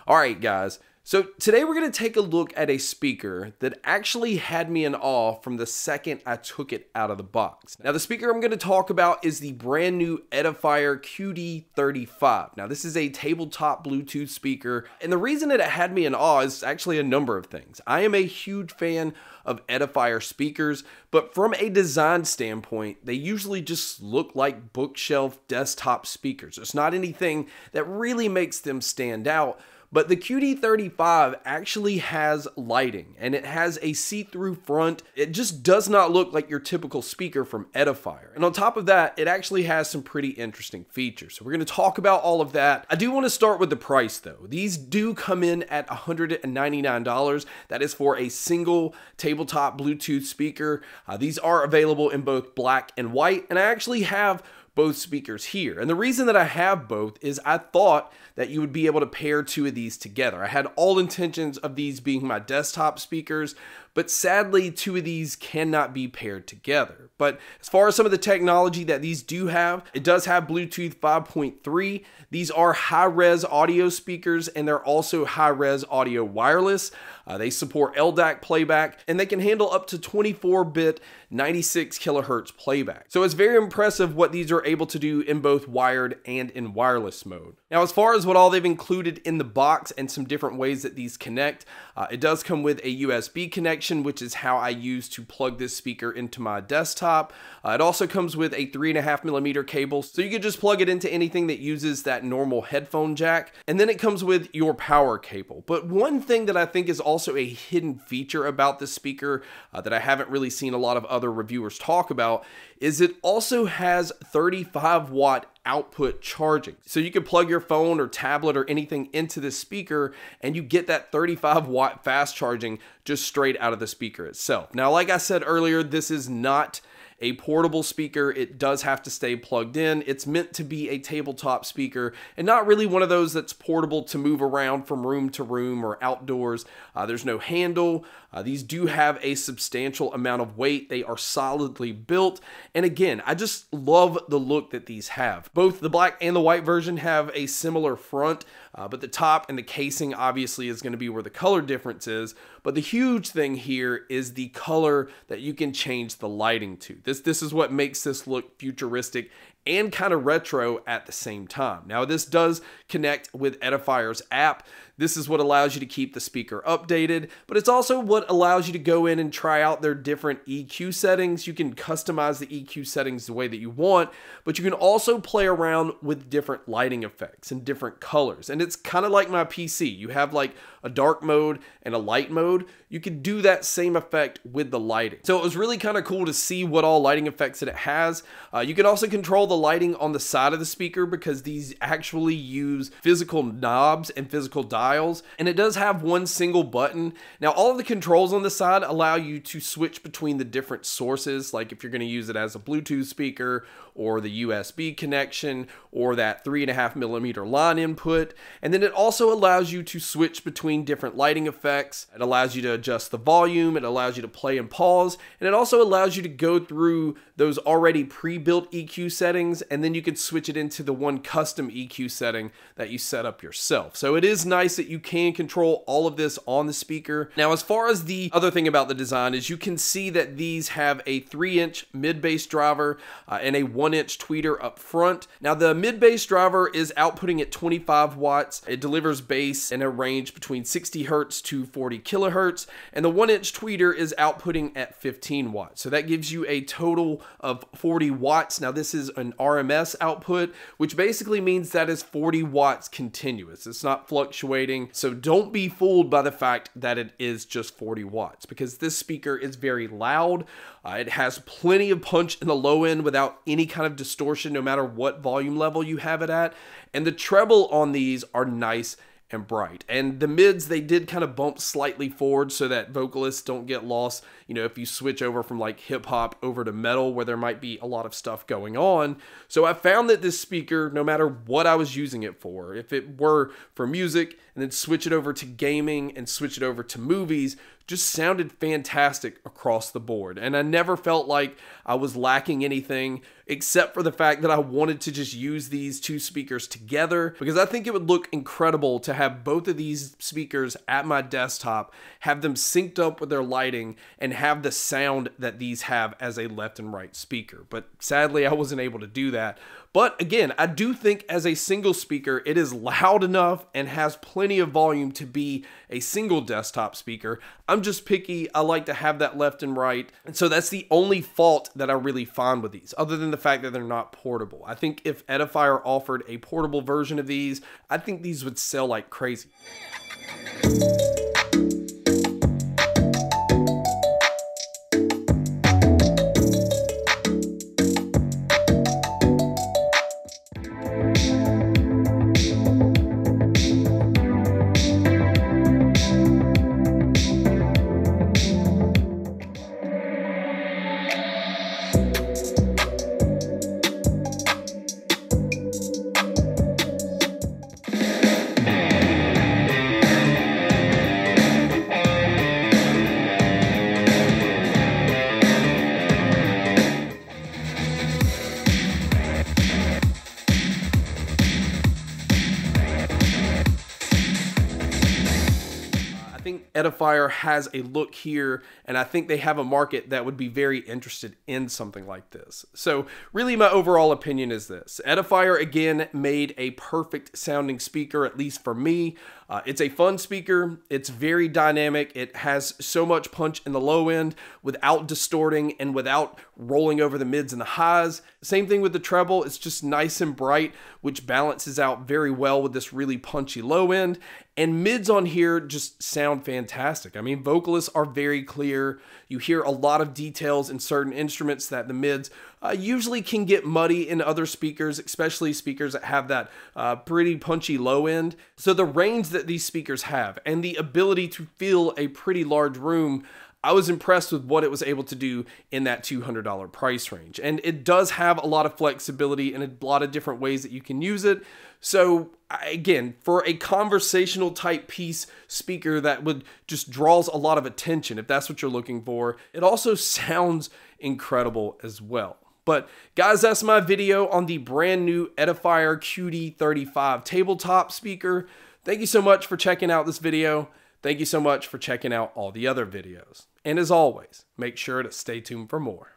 Alright guys, so today we're going to take a look at a speaker that actually had me in awe from the second I took it out of the box. Now the speaker I'm going to talk about is the brand new Edifier QD35. Now this is a tabletop Bluetooth speaker, and the reason that it had me in awe is actually a number of things. I am a huge fan of Edifier speakers, but from a design standpoint, they usually just look like bookshelf desktop speakers. There's not anything that really makes them stand out. But the QD35 actually has lighting, and it has a see-through front. It just does not look like your typical speaker from Edifier. And on top of that, it actually has some pretty interesting features. So we're going to talk about all of that. I do want to start with the price though. These do come in at $199. That is for a single tabletop Bluetooth speaker. These are available in both black and white, and I actually have both speakers here. And the reason that I have both is I thought that you would be able to pair two of these together. I had all intentions of these being my desktop speakers, but sadly two of these cannot be paired together. But as far as some of the technology that these do have, it does have Bluetooth 5.3. These are high-res audio speakers, and they're also high-res audio wireless. They support Ldac playback, and they can handle up to 24-bit 96 kilohertz playback. So it's very impressive what these are able to do in both wired and in wireless mode. Now, as far as what all they've included in the box and some different ways that these connect, it does come with a USB connection, which is how I use to plug this speaker into my desktop. It also comes with a 3.5mm cable, so you can just plug it into anything that uses that normal headphone jack. And then it comes with your power cable. But one thing that I think is also a hidden feature about this speaker that I haven't really seen a lot of other reviewers talk about is it also has 35-watt output charging. So you can plug your phone or tablet or anything into this speaker and you get that 35-watt fast charging just straight out of the speaker itself. Now, like I said earlier, this is not a portable speaker. It does have to stay plugged in. It's meant to be a tabletop speaker and not really one of those that's portable to move around from room to room or outdoors. There's no handle. These do have a substantial amount of weight. They are solidly built. And again, I just love the look that these have. Both the black and the white version have a similar front, but the top and the casing obviously is going to be where the color difference is. But the huge thing here is the color that you can change the lighting to. This is what makes this look futuristic and kind of retro at the same time. Now, this does connect with Edifier's app. This is what allows you to keep the speaker updated, but it's also what allows you to go in and try out their different EQ settings. You can customize the EQ settings the way that you want, but you can also play around with different lighting effects and different colors. And it's kind of like my PC. You have like a dark mode and a light mode. You could do that same effect with the lighting. So it was really kind of cool to see what all lighting effects that it has. You can also control the lighting on the side of the speaker because these actually use physical knobs and physical dials, and it does have one single button. Now, all of the controls on the side allow you to switch between the different sources, like if you're going to use it as a Bluetooth speaker or the USB connection or that 3.5mm line input. And then it also allows you to switch between different lighting effects. It allows you to adjust the volume. It allows you to play and pause. And it also allows you to go through those already pre-built EQ settings, and then you can switch it into the one custom EQ setting that you set up yourself. So it is nice that you can control all of this on the speaker. Now, as far as the other thing about the design is you can see that these have a 3-inch mid-bass driver and a 1-inch tweeter up front. Now, the mid-bass driver is outputting at 25 watts. It delivers bass in a range between 60 hertz to 40 kilohertz, and the 1-inch tweeter is outputting at 15 watts. So that gives you a total of 40 watts. Now, this is an RMS output, which basically means that is 40 watts continuous. It's not fluctuating. So don't be fooled by the fact that it is just 40 watts because this speaker is very loud. It has plenty of punch in the low end without any kind of distortion, no matter what volume level you have it at. And the treble on these are nice and bright. And the mids, they did kind of bump slightly forward so that vocalists don't get lost, you know, if you switch over from like hip hop over to metal where there might be a lot of stuff going on. So I found that this speaker, no matter what I was using it for, if it were for music and then switch it over to gaming and switch it over to movies, just sounded fantastic across the board. And I never felt like I was lacking anything except for the fact that I wanted to just use these two speakers together because I think it would look incredible to have both of these speakers at my desktop, have them synced up with their lighting, and have the sound that these have as a left and right speaker. But sadly, I wasn't able to do that. But again, I do think as a single speaker, it is loud enough and has plenty of volume to be a single desktop speaker. I'm just picky. I like to have that left and right. And so that's the only fault that I really find with these, other than the fact that they're not portable. I think if Edifier offered a portable version of these, I think these would sell like crazy. I think Edifier has a look here, and I think they have a market that would be very interested in something like this. So really my overall opinion is this. Edifier, again, made a perfect sounding speaker, at least for me. It's a fun speaker. It's very dynamic. It has so much punch in the low end without distorting and without rolling over the mids and the highs. Same thing with the treble. It's just nice and bright, which balances out very well with this really punchy low end. And mids on here just sound fantastic. I mean, vocalists are very clear. You hear a lot of details in certain instruments that the mids usually can get muddy in other speakers, especially speakers that have that pretty punchy low end. So the range that these speakers have and the ability to fill a pretty large room, I was impressed with what it was able to do in that $200 price range. And it does have a lot of flexibility and a lot of different ways that you can use it. So again, for a conversational type piece speaker that would just draws a lot of attention, if that's what you're looking for, it also sounds incredible as well. But guys, that's my video on the brand new Edifier QD35 tabletop speaker. Thank you so much for checking out this video. Thank you so much for checking out all the other videos. And as always, make sure to stay tuned for more.